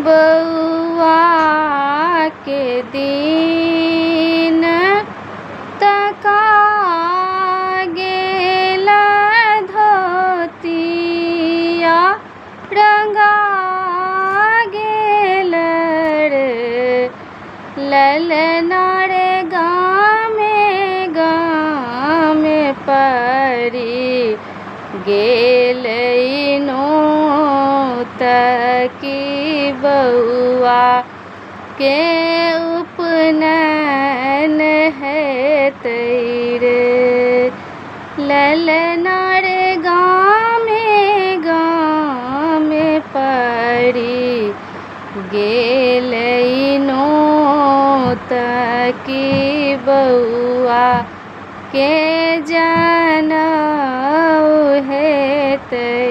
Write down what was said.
बउआ के दिन तका गेल धोतिया रंगा गेल रे ललना रे गामे पड़ी गेल तकी बउआ के उपनयन हेतै रे ललना रे गामे पड़ी गेल तकी बउआ के जनउ हेतै